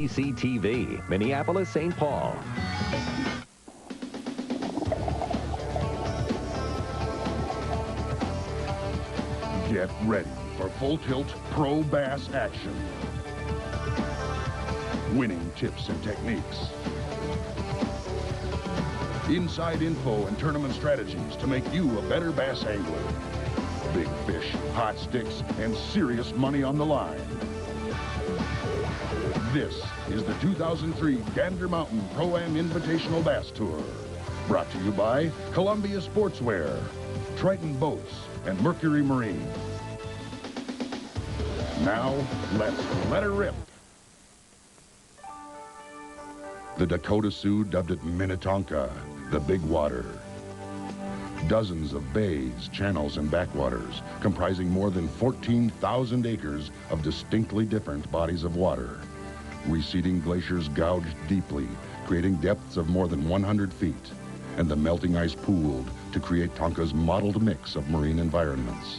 CTV, Minneapolis, St. Paul. Get ready for full tilt pro bass action. Winning tips and techniques. Inside info and tournament strategies to make you a better bass angler. Big fish, hot sticks, and serious money on the line. This is the 2003 Gander Mountain Pro-Am Invitational Bass Tour. Brought to you by Columbia Sportswear, Triton Boats, and Mercury Marine. Now, let's let her rip. The Dakota Sioux dubbed it Minnetonka, the Big Water. Dozens of bays, channels, and backwaters, comprising more than 14,000 acres of distinctly different bodies of water. Receding glaciers gouged deeply, creating depths of more than 100 feet, and the melting ice pooled to create Tonka's mottled mix of marine environments.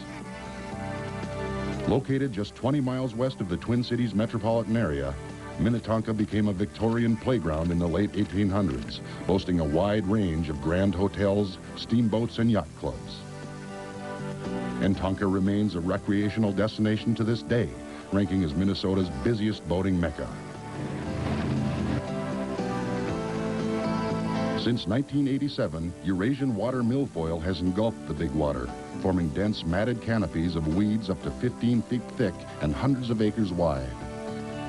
Located just 20 miles west of the Twin Cities metropolitan area, Minnetonka became a Victorian playground in the late 1800s, boasting a wide range of grand hotels, steamboats, and yacht clubs. And Tonka remains a recreational destination to this day, ranking as Minnesota's busiest boating mecca. Since 1987, Eurasian water milfoil has engulfed the Big Water, forming dense matted canopies of weeds up to 15 feet thick and hundreds of acres wide.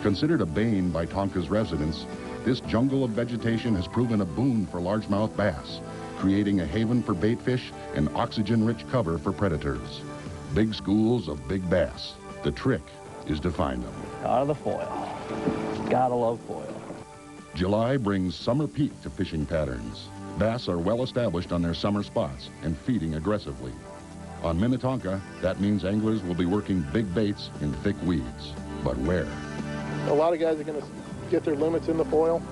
Considered a bane by Tonka's residents, this jungle of vegetation has proven a boon for largemouth bass, creating a haven for baitfish and oxygen-rich cover for predators. Big schools of big bass. The trick is to find them. Out of the foil. Gotta love foil. July brings summer peak to fishing patterns. Bass are well established on their summer spots and feeding aggressively. On Minnetonka, that means anglers will be working big baits in thick weeds. But where? A lot of guys are going to get their limits in the foil,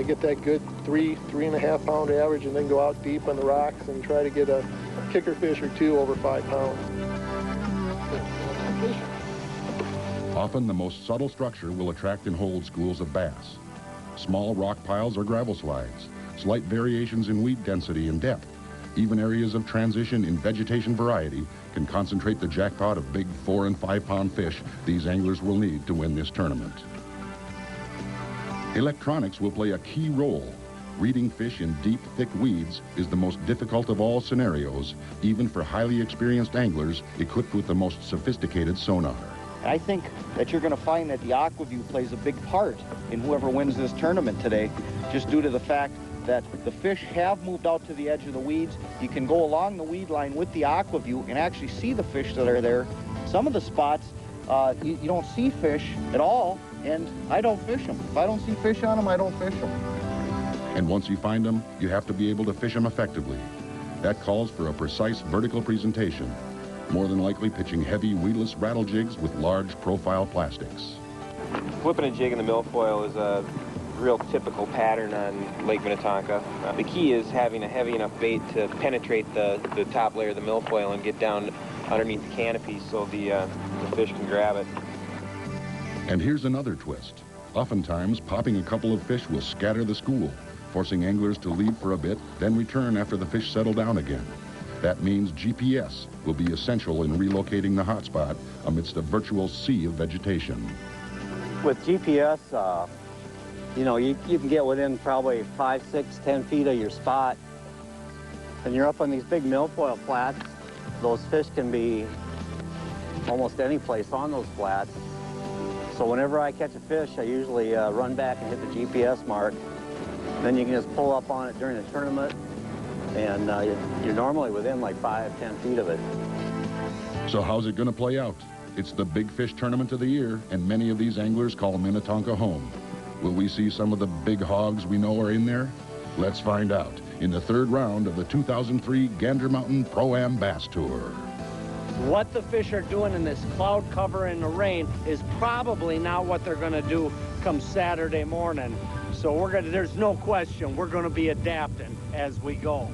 get that good 3.5 pound average, and then go out deep on the rocks and try to get a kicker fish or two over 5 pounds. Often the most subtle structure will attract and hold schools of bass. Small rock piles or gravel slides, slight variations in weed density and depth, even areas of transition in vegetation variety can concentrate the jackpot of big 4 and 5 pound fish these anglers will need to win this tournament. Electronics will play a key role. Reading fish in deep, thick weeds is the most difficult of all scenarios, even for highly experienced anglers equipped with the most sophisticated sonar. I think that you're going to find that the AquaView plays a big part in whoever wins this tournament today, just due to the fact that the fish have moved out to the edge of the weeds. You can go along the weed line with the AquaView and actually see the fish that are there. Some of the spots, you don't see fish at all, and I don't fish them. If I don't see fish on them, I don't fish them. And once you find them, you have to be able to fish them effectively. That calls for a precise vertical presentation, more than likely pitching heavy weedless rattle jigs with large profile plastics. Flipping a jig in the milfoil is a real typical pattern on Lake Minnetonka. The key is having a heavy enough bait to penetrate the top layer of the milfoil and get down underneath the canopy so the fish can grab it. And here's another twist. Oftentimes, popping a couple of fish will scatter the school, forcing anglers to leave for a bit, then return after the fish settle down again. That means GPS will be essential in relocating the hotspot amidst a virtual sea of vegetation. With GPS, you know, you can get within probably 5, 6, 10 feet of your spot. And you're up on these big milfoil flats. Those fish can be almost any place on those flats. So whenever I catch a fish, I usually run back and hit the GPS mark. Then you can just pull up on it during the tournament, and you're normally within like 5, 10 feet of it. So how's it going to play out? It's the big fish tournament of the year, and many of these anglers call Minnetonka home. Will we see some of the big hogs we know are in there? Let's find out in the third round of the 2003 Gander Mountain Pro-Am Bass Tour. What the fish are doing in this cloud cover in the rain is probably not what they're going to do come Saturday morning. So there's no question, we're going to be adapting as we go.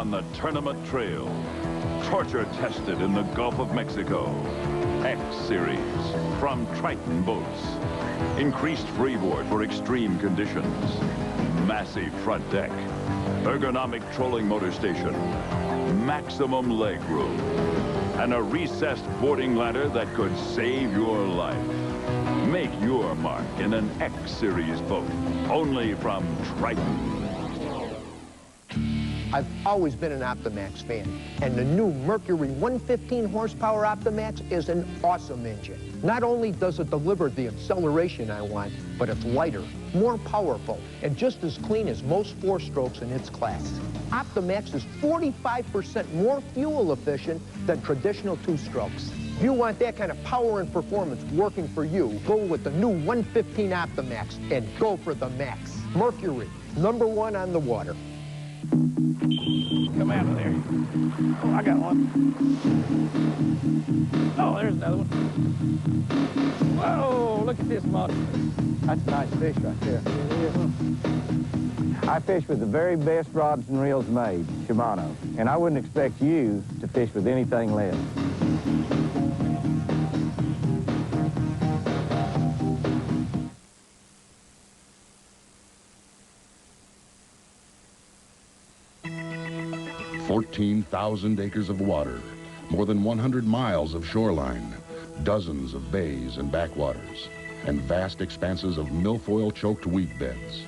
on the tournament trail. Torture tested in the Gulf of Mexico. X Series from Triton Boats. Increased freeboard for extreme conditions. Massive front deck. Ergonomic trolling motor station. Maximum leg room. And a recessed boarding ladder that could save your life. Make your mark in an X Series boat. Only from Triton. I've always been an Optimax fan, and the new Mercury 115 horsepower Optimax is an awesome engine. Not only does it deliver the acceleration I want, but it's lighter, more powerful, and just as clean as most four-strokes in its class. Optimax is 45% more fuel efficient than traditional two-strokes. If you want that kind of power and performance working for you, go with the new 115 Optimax and go for the max. Mercury, #1 on the water. Come out of there. Oh, I got one. Oh, there's another one. Whoa, look at this monster. That's a nice fish right there. I fish with the very best rods and reels made, Shimano, and I wouldn't expect you to fish with anything less. $14,000 acres of water, more than 100 miles of shoreline, dozens of bays and backwaters, and vast expanses of milfoil-choked weed beds.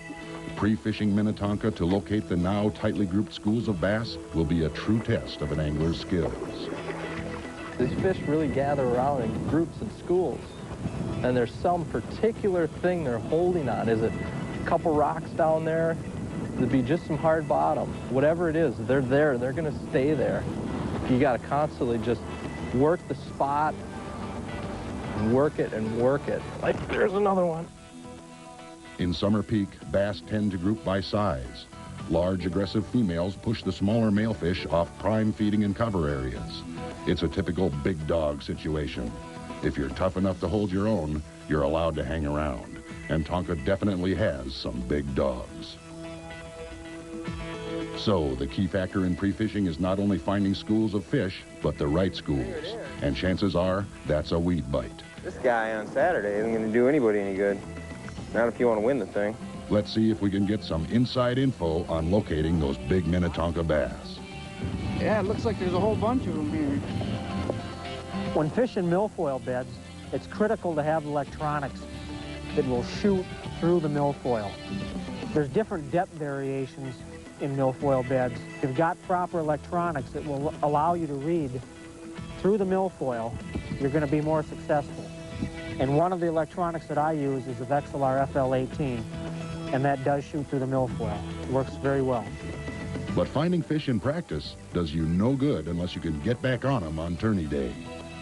Pre-fishing Minnetonka to locate the now tightly grouped schools of bass will be a true test of an angler's skills. These fish really gather around in groups and schools, and there's some particular thing they're holding on. Is it a couple rocks down there? It'd be just some hard bottom. Whatever it is, they're there. They're going to stay there. You got to constantly just work the spot, and work it and work it. Like, there's another one. In summer peak, bass tend to group by size. Large, aggressive females push the smaller male fish off prime feeding and cover areas. It's a typical big dog situation. If you're tough enough to hold your own, you're allowed to hang around. And Tonka definitely has some big dogs. So, the key factor in pre-fishing is not only finding schools of fish, but the right schools. And chances are, that's a weed bite. This guy on Saturday isn't going to do anybody any good. Not if you want to win the thing. Let's see if we can get some inside info on locating those big Minnetonka bass. Yeah, it looks like there's a whole bunch of them here. When fishing milfoil beds, it's critical to have electronics that will shoot through the milfoil. There's different depth variations in milfoil beds. If you've got proper electronics that will allow you to read through the milfoil, you're going to be more successful. And one of the electronics that I use is the Vexilar FL18, and that does shoot through the milfoil. It works very well. But finding fish in practice does you no good unless you can get back on them on tourney day.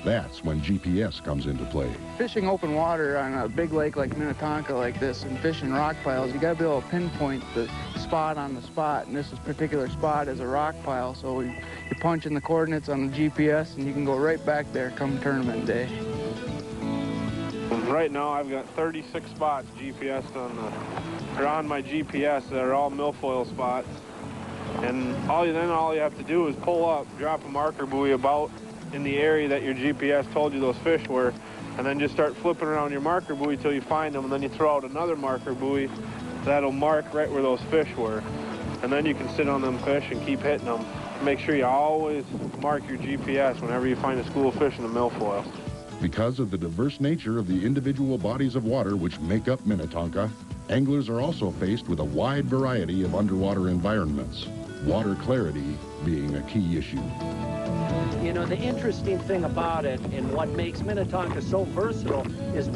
That's when GPS comes into play. Fishing open water on a big lake like Minnetonka like this and fishing rock piles, you got to be able to pinpoint the spot on the spot, and this particular spot is a rock pile, so you punch in the coordinates on the GPS and you can go right back there come tournament day. Right now I've got 36 spots GPSed on my GPS that are all milfoil spots, and all you have to do is pull up, drop a marker buoy about in the area that your GPS told you those fish were, and then just start flipping around your marker buoy till you find them, and then you throw out another marker buoy that'll mark right where those fish were, and then you can sit on them fish and keep hitting them. Make sure you always mark your GPS whenever you find a school of fish in the milfoil. Because of the diverse nature of the individual bodies of water which make up Minnetonka, anglers are also faced with a wide variety of underwater environments, water clarity being a key issue. You know, the interesting thing about it and what makes Minnetonka so versatile is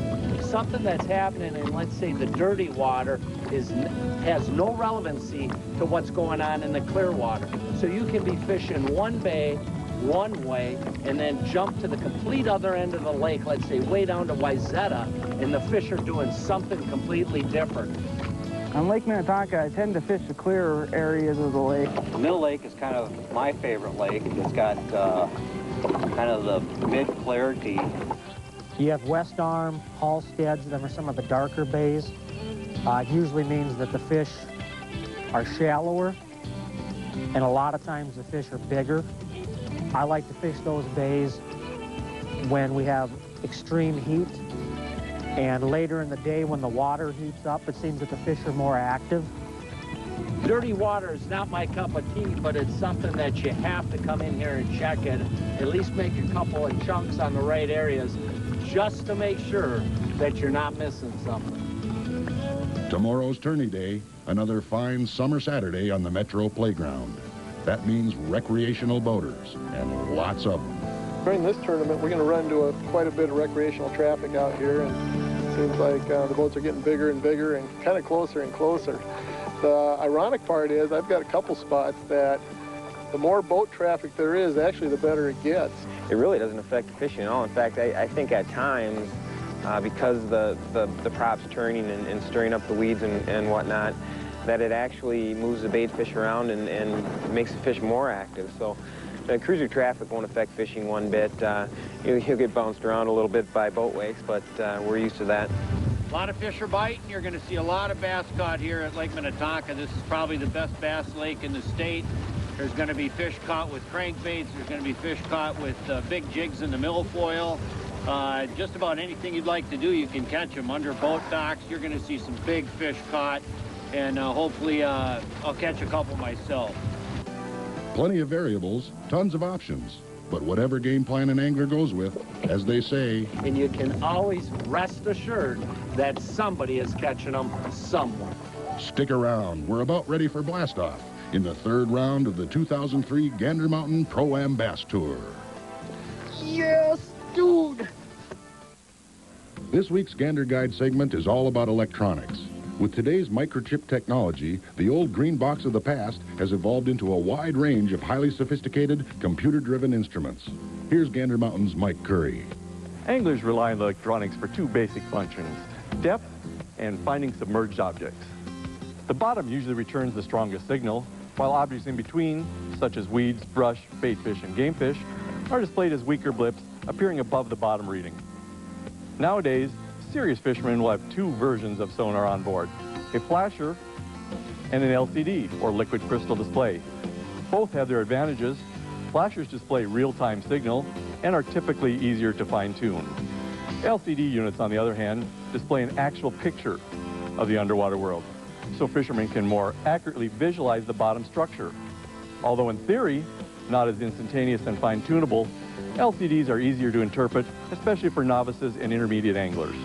something that's happening in, let's say, the dirty water has no relevancy to what's going on in the clear water. So you can be fishing one bay, one way, and then jump to the complete other end of the lake, let's say way down to Wayzata, and the fish are doing something completely different. On Lake Minnetonka, I tend to fish the clearer areas of the lake. The Middle Lake is kind of my favorite lake. It's got kind of the mid-clarity. You have West Arm, Halsteads, them are some of the darker bays. It usually means that the fish are shallower and a lot of times the fish are bigger. I like to fish those bays when we have extreme heat, and later in the day when the water heats up, it seems that the fish are more active. Dirty water is not my cup of tea, but it's something that you have to come in here and check it. At least make a couple of chunks on the right areas just to make sure that you're not missing something. Tomorrow's tourney day, another fine summer Saturday on the Metro Playground. That means recreational boaters, and lots of them. During this tournament, we're going to run into quite a bit of recreational traffic out here, and it seems like the boats are getting bigger and bigger and kind of closer and closer. The ironic part is I've got a couple spots that the more boat traffic there is, actually the better it gets. It really doesn't affect the fishing at all. In fact, I think at times, because the prop's turning and stirring up the weeds and whatnot, that it actually moves the bait fish around and makes the fish more active. So cruiser traffic won't affect fishing one bit. You'll get bounced around a little bit by boat wakes, but we're used to that. A lot of fish are biting. You're going to see a lot of bass caught here at Lake Minnetonka. This is probably the best bass lake in the state. There's going to be fish caught with crankbaits. There's going to be fish caught with big jigs in the milfoil. Just about anything you'd like to do, you can catch them under boat docks. You're going to see some big fish caught, and hopefully I'll catch a couple myself. Plenty of variables, tons of options. But whatever game plan an angler goes with, as they say, And you can always rest assured that somebody is catching them somewhere. stick around. We're about ready for blastoff in the third round of the 2003 Gander Mountain Pro-Am Bass Tour. Yes, dude! This week's Gander Guide segment is all about electronics. With today's microchip technology, the old green box of the past has evolved into a wide range of highly sophisticated, computer-driven instruments. Here's Gander Mountain's Mike Curry. Anglers rely on electronics for two basic functions: depth and finding submerged objects. The bottom usually returns the strongest signal, while objects in between, such as weeds, brush, bait fish, and game fish, are displayed as weaker blips appearing above the bottom reading. Nowadays, serious fishermen will have two versions of sonar on board: a flasher and an LCD, or liquid crystal display. Both have their advantages. Flashers display real-time signal and are typically easier to fine-tune. LCD units, on the other hand, display an actual picture of the underwater world, so fishermen can more accurately visualize the bottom structure. Although in theory, not as instantaneous and fine-tunable, LCDs are easier to interpret, especially for novices and intermediate anglers.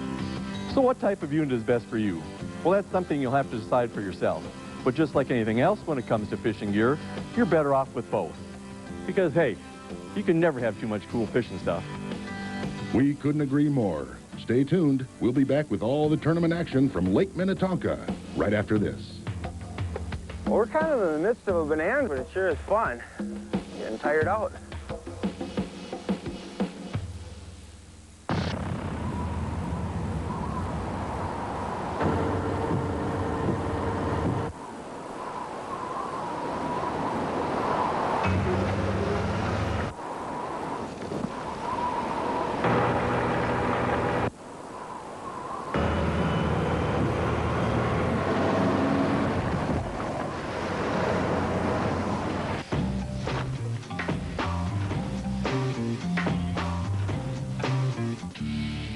So what type of unit is best for you? Well, that's something you'll have to decide for yourself. But just like anything else when it comes to fishing gear, you're better off with both. Because, hey, you can never have too much cool fishing stuff. We couldn't agree more. Stay tuned. We'll be back with all the tournament action from Lake Minnetonka right after this. Well, we're kind of in the midst of a bonanza, but it sure is fun. Getting tired out.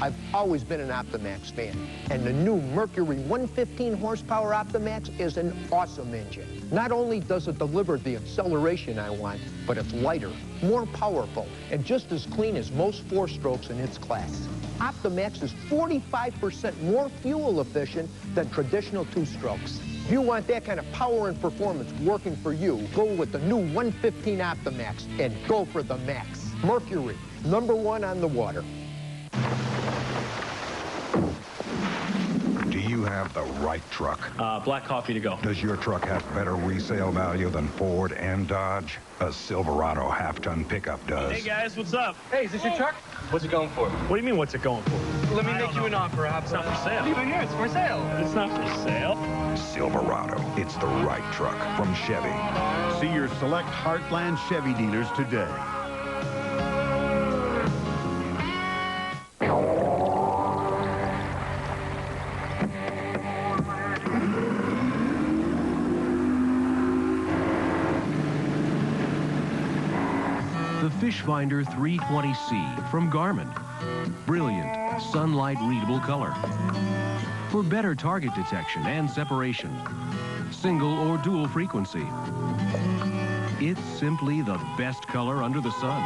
I've always been an Optimax fan, and the new Mercury 115 horsepower Optimax is an awesome engine. Not only does it deliver the acceleration I want, but it's lighter, more powerful, and just as clean as most four-strokes in its class. Optimax is 45% more fuel efficient than traditional two-strokes. If you want that kind of power and performance working for you, go with the new 115 Optimax and go for the max. Mercury, #1 on the water. Do you have the right truck? Black coffee to go. Does your truck have better resale value than Ford and Dodge? A Silverado half-ton pickup does. Hey guys, what's up? Hey, is this your truck? What's it going for? What do you mean, what's it going for? Let me make you an offer. It's not for sale. Leave it here. It's for sale. It's not for sale. Silverado, it's the right truck from Chevy. See your select Heartland Chevy dealers today. Fish Finder 320C from Garmin. Brilliant, sunlight readable color. For better target detection and separation. Single or dual frequency. It's simply the best color under the sun.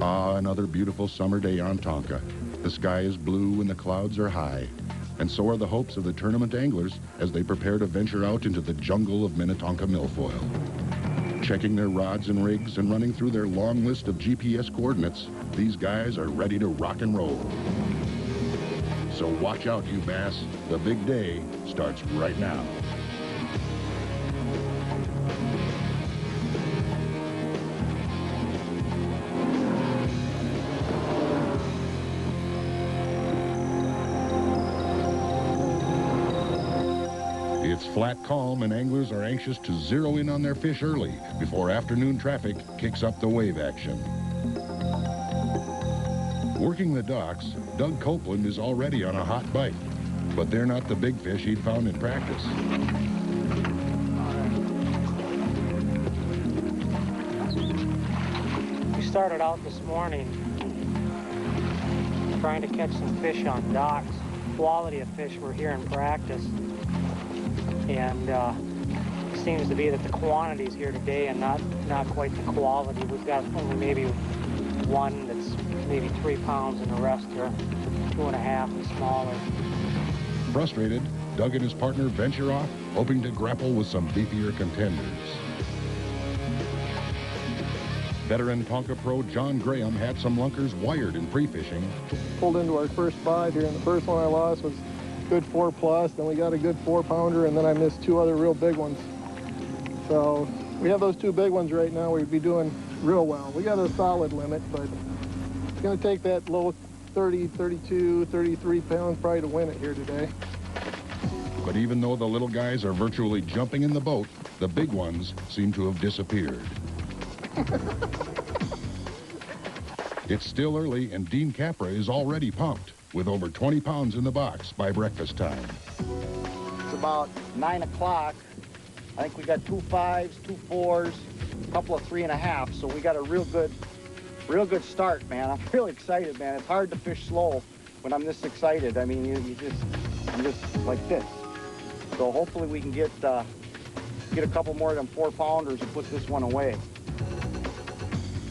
Ah, another beautiful summer day on Tonka. The sky is blue and the clouds are high. And so are the hopes of the tournament anglers as they prepare to venture out into the jungle of Minnetonka milfoil. Checking their rods and rigs and running through their long list of GPS coordinates, these guys are ready to rock and roll. So watch out, you bass. The big day starts right now. It's flat calm and anglers are anxious to zero in on their fish early before afternoon traffic kicks up the wave action. Working the docks, Doug Copeland is already on a hot bite, but they're not the big fish he'd found in practice. We started out this morning trying to catch some fish on docks. Quality of fish we're here in practice. And it seems to be that the quantity's here today and not quite the quality. We've got only maybe one that's maybe 3 pounds and the rest are 2.5 and smaller. Frustrated, Doug and his partner venture off, hoping to grapple with some beefier contenders. Veteran Tonka pro John Graham had some lunkers wired in pre-fishing. Pulled into our first bite here, and the first one I lost was good 4+, then we got a good 4-pounder, and then I missed 2 other real big ones. So we have those 2 big ones right now. We'd be doing real well. We got a solid limit, but it's going to take that low 30, 32, 33 pounds probably to win it here today. But even though the little guys are virtually jumping in the boat, the big ones seem to have disappeared. It's still early, and Dean Capra is already pumped, with over 20 pounds in the box by breakfast time. It's about 9 o'clock. I think we got 2 5s, 2 4s, a couple of 3.5, so we got a real good start, man. I'm really excited, man. It's hard to fish slow when I'm this excited. I mean, I'm just like this. So hopefully we can get a couple more of them 4-pounders and put this one away.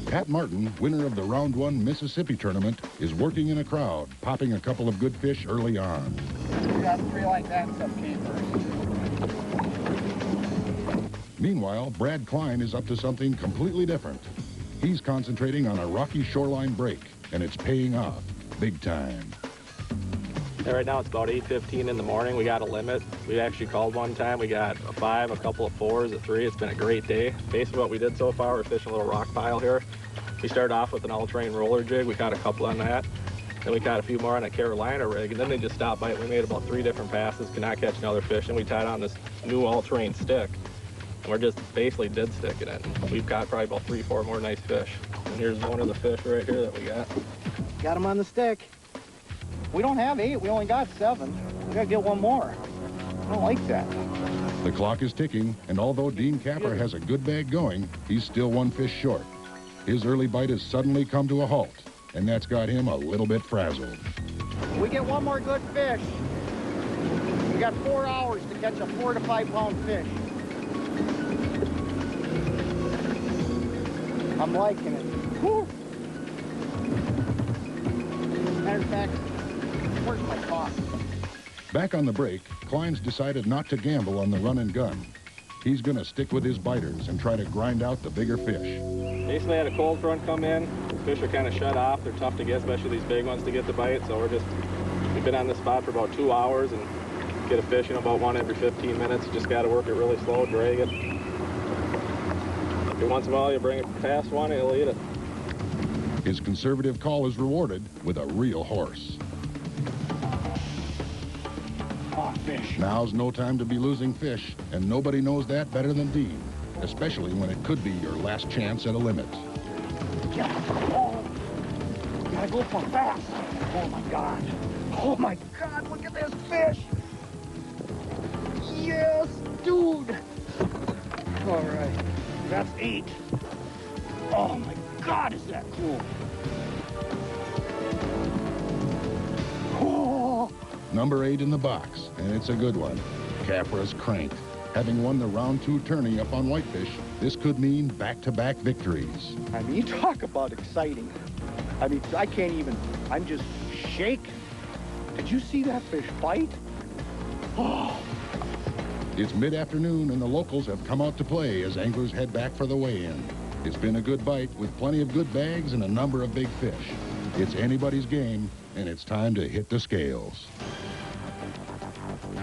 Pat Martin, winner of the Round 1 Mississippi tournament, is working in a crowd, popping a couple of good fish early on. We got 3 like that and some keepers. Meanwhile, Brad Klein is up to something completely different. He's concentrating on a rocky shoreline break, and it's paying off big time. Yeah, right now it's about 8:15 in the morning. We got a limit. We actually called one time. We got a 5, a couple of 4s, a 3. It's been a great day. Basically what we did so far, we're fishing a little rock pile here. We started off with an all-terrain roller jig. We caught a couple on that. Then we caught a few more on a Carolina rig, and then they just stopped by it. We made about 3 different passes, could not catch another fish, and we tied on this new all-terrain stick. And we're just basically dead sticking it. And we've caught probably about 3, 4 more nice fish. And here's one of the fish right here that we got. Got him on the stick. We don't have 8, we only got 7. We gotta get one more. I don't like that. The clock is ticking, and although Dean Capper has a good bag going, he's still 1 fish short. His early bite has suddenly come to a halt, and that's got him a little bit frazzled. We get one more good fish. We got 4 hours to catch a 4 to 5 pound fish. I'm liking it. Whew. Matter of fact, where's my coffee? Back on the break, Klein's decided not to gamble on the run and gun. He's going to stick with his biters and try to grind out the bigger fish. Basically had a cold front come in. The fish are kind of shut off. They're tough to get, especially these big ones to get the bite. So we've been on this spot for about 2 hours and get a fish in about 1 every 15 minutes. You just got to work it really slow, drag it. Every once in a while you bring it past one, he'll eat it. His conservative call is rewarded with a real horse. Fish. Now's no time to be losing fish, and nobody knows that better than Dean, especially when it could be your last chance at a limit. Yeah. Oh. Gotta go for fast. Oh my God. Oh my God, look at this fish. Yes, dude. All right, that's 8. Oh my God, is that cool? Oh. Number 8 in the box, and it's a good one. Capra's cranked. Having won the round 2 tourney up on whitefish, this could mean back-to-back victories. I mean, you talk about exciting. I mean, I can't even, I'm just shaking. Did you see that fish bite? Oh. It's mid-afternoon, and the locals have come out to play as anglers head back for the weigh-in. It's been a good bite with plenty of good bags and a number of big fish. It's anybody's game, and it's time to hit the scales.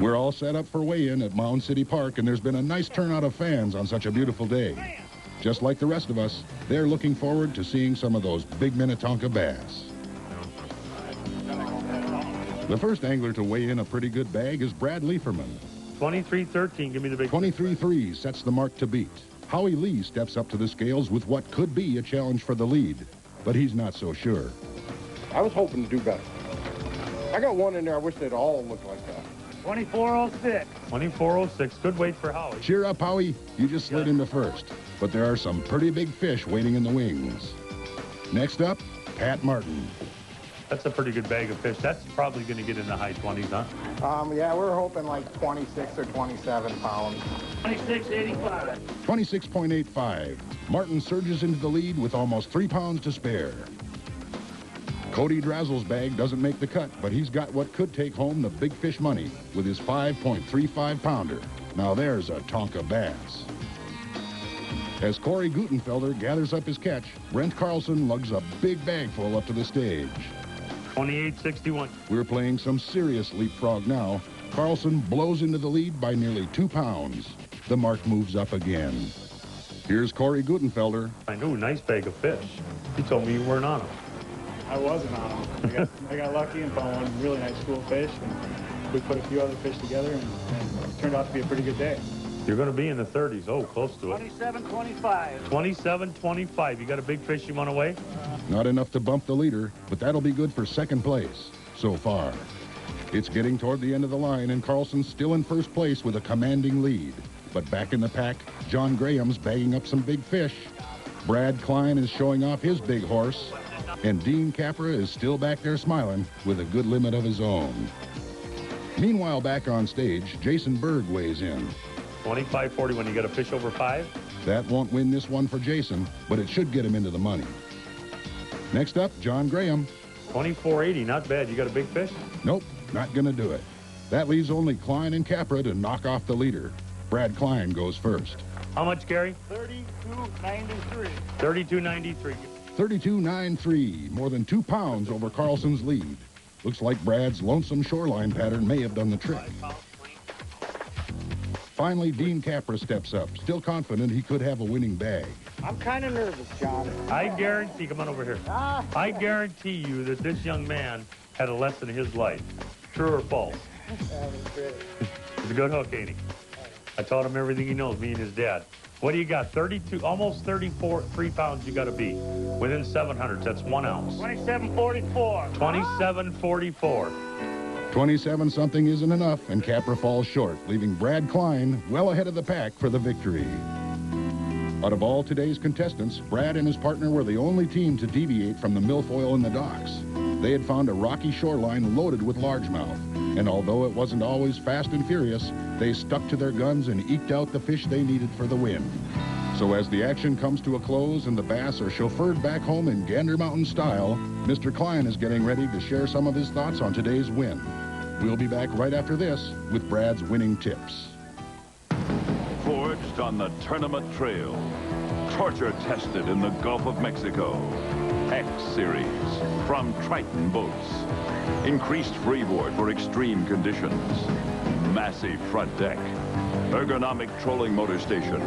We're all set up for weigh-in at Mound City Park, and there's been a nice turnout of fans on such a beautiful day. Just like the rest of us, they're looking forward to seeing some of those big Minnetonka bass. The first angler to weigh in a pretty good bag is Brad Lieferman. 23-13, give me the big 23-3 sets the mark to beat. Howie Lee steps up to the scales with what could be a challenge for the lead, but he's not so sure. I was hoping to do better. I got one in there, I wish they'd all look like that. 24-06. 24-06, good weight for Howie. Cheer up, Howie. You just slid into first, but there are some pretty big fish waiting in the wings. Next up, Pat Martin. That's a pretty good bag of fish. That's probably going to get in the high 20s, huh? Yeah, we're hoping like 26 or 27 pounds. 26.85. 26.85. Martin surges into the lead with almost 3 pounds to spare. Cody Drazel's bag doesn't make the cut, but he's got what could take home the big fish money with his 5.35 pounder. Now there's a Tonka bass. As Corey Gutenfelder gathers up his catch, Brent Carlson lugs a big bag full up to the stage. 28.61. We're playing some serious leapfrog now. Carlson blows into the lead by nearly 2 pounds. The mark moves up again. Here's Corey Gutenfelder. I know, nice bag of fish. You told me you weren't on them. I wasn't on them. I got lucky and found one really nice school fish, and we put a few other fish together, and it turned out to be a pretty good day. You're going to be in the 30s. Oh, close to it. 27.25. 27.25. You got a big fish you want to weigh? Not enough to bump the leader, but that'll be good for second place so far. It's getting toward the end of the line, and Carlson's still in first place with a commanding lead. But back in the pack, John Graham's bagging up some big fish. Brad Klein is showing off his big horse. And Dean Capra is still back there smiling with a good limit of his own. Meanwhile, back on stage, Jason Berg weighs in. 25.40 when you get a fish over 5. That won't win this one for Jason, but it should get him into the money. Next up, John Graham. 24.80, not bad. You got a big fish? Nope, not gonna do it. That leaves only Klein and Capra to knock off the leader. Brad Klein goes first. How much, Gary? 32.93. 32.93. 32.93, more than 2 pounds over Carlson's lead. Looks like Brad's lonesome shoreline pattern may have done the trick. Finally, Dean Capra steps up, still confident he could have a winning bag. I'm kind of nervous, John. I guarantee, come on over here. I guarantee you that this young man had a lesson in his life. True or false? He's a good hook, ain't he? I taught him everything he knows, me and his dad. What do you got? 32, almost 34, 3 pounds you got to be. Within 700, that's 1 ounce. 27.44. 27.44. 27-something isn't enough, and Capra falls short, leaving Brad Klein well ahead of the pack for the victory. Out of all today's contestants, Brad and his partner were the only team to deviate from the milfoil in the docks. They had found a rocky shoreline loaded with largemouth, and although it wasn't always fast and furious, they stuck to their guns and eked out the fish they needed for the win. So as the action comes to a close and the bass are chauffeured back home in Gander Mountain style, Mr. Klein is getting ready to share some of his thoughts on today's win. We'll be back right after this with Brad's winning tips. Forged on the tournament trail, torture tested in the Gulf of Mexico. X Series from Triton Boats. Increased freeboard for extreme conditions. Massive front deck. Ergonomic trolling motor station.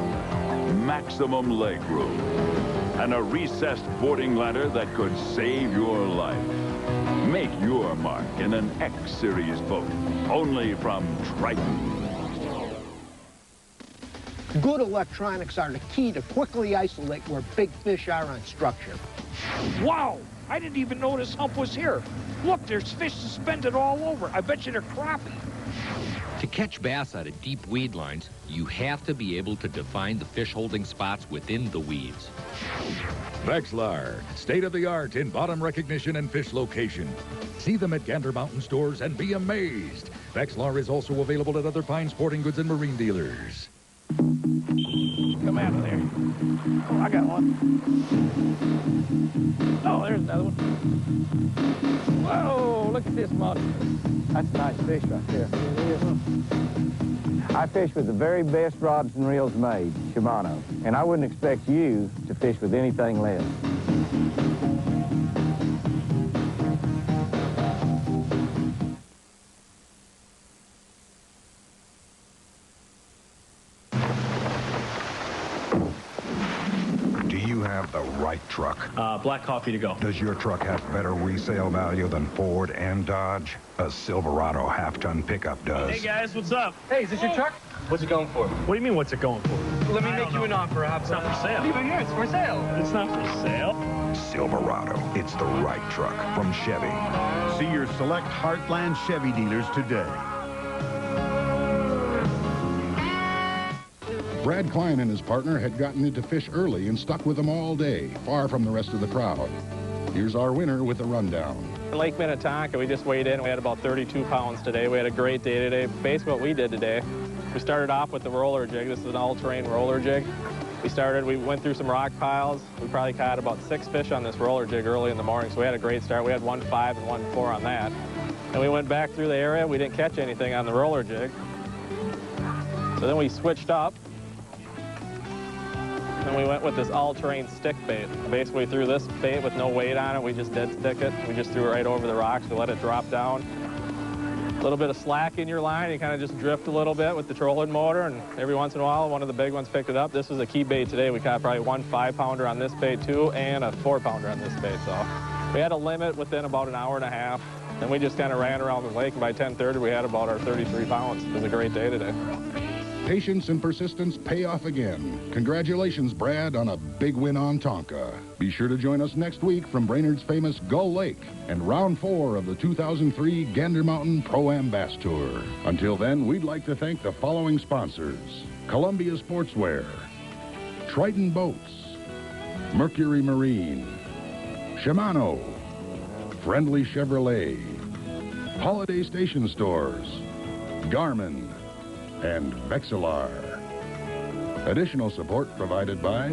Maximum leg room. And a recessed boarding ladder that could save your life. Make your mark in an X Series boat. Only from Triton. Good electronics are the key to quickly isolate where big fish are on structure. Wow! I didn't even know this hump was here. Look, there's fish suspended all over. I bet you they're crappie. To catch bass out of deep weed lines, you have to be able to define the fish holding spots within the weeds. Vexilar, state-of-the-art in bottom recognition and fish location. See them at Gander Mountain stores and be amazed. Vexilar is also available at other fine sporting goods and marine dealers. Come out of there. Oh, I got one. Oh, there's another one. Whoa, look at this monster. That's a nice fish right there. I fish with the very best rods and reels made, Shimano, and I wouldn't expect you to fish with anything less. Have the right truck? Black coffee to go. Does your truck have better resale value than Ford and Dodge? A Silverado half-ton pickup does. Hey guys, what's up? Hey, is this your truck? What's it going for? What do you mean, what's it going for? Let me make you an offer. It's not for sale. Leave it here. It's for sale. It's not for sale. Silverado. It's the right truck from Chevy. See your select Heartland Chevy dealers today. Brad Klein and his partner had gotten into fish early and stuck with them all day, far from the rest of the crowd. Here's our winner with a rundown. Lake Minnetonka, we just weighed in. We had about 32 pounds today. We had a great day today. Basically what we did today, we started off with the roller jig. This is an all-terrain roller jig. We went through some rock piles. We probably caught about 6 fish on this roller jig early in the morning, so we had a great start. We had 1.5 and 1.4 on that. And we went back through the area. We didn't catch anything on the roller jig. So then we switched up. And we went with this all-terrain stick bait. Basically threw this bait with no weight on it. We just dead stick it. We just threw it right over the rocks. We let it drop down. A little bit of slack in your line. You kind of just drift a little bit with the trolling motor, and every once in a while, one of the big ones picked it up. This was a key bait today. We caught probably 1 5-pounder on this bait too, and a 4-pounder on this bait. So we had a limit within about an hour and a half, and we just kind of ran around the lake, and by 10:30, we had about our 33 pounds. It was a great day today. Patience and persistence pay off again. Congratulations, Brad, on a big win on Tonka. Be sure to join us next week from Brainerd's famous Gull Lake and round 4 of the 2003 Gander Mountain Pro-Am Bass Tour. Until then, we'd like to thank the following sponsors: Columbia Sportswear, Triton Boats, Mercury Marine, Shimano, Friendly Chevrolet, Holiday Station Stores, Garmin, and Vexilar. Additional support provided by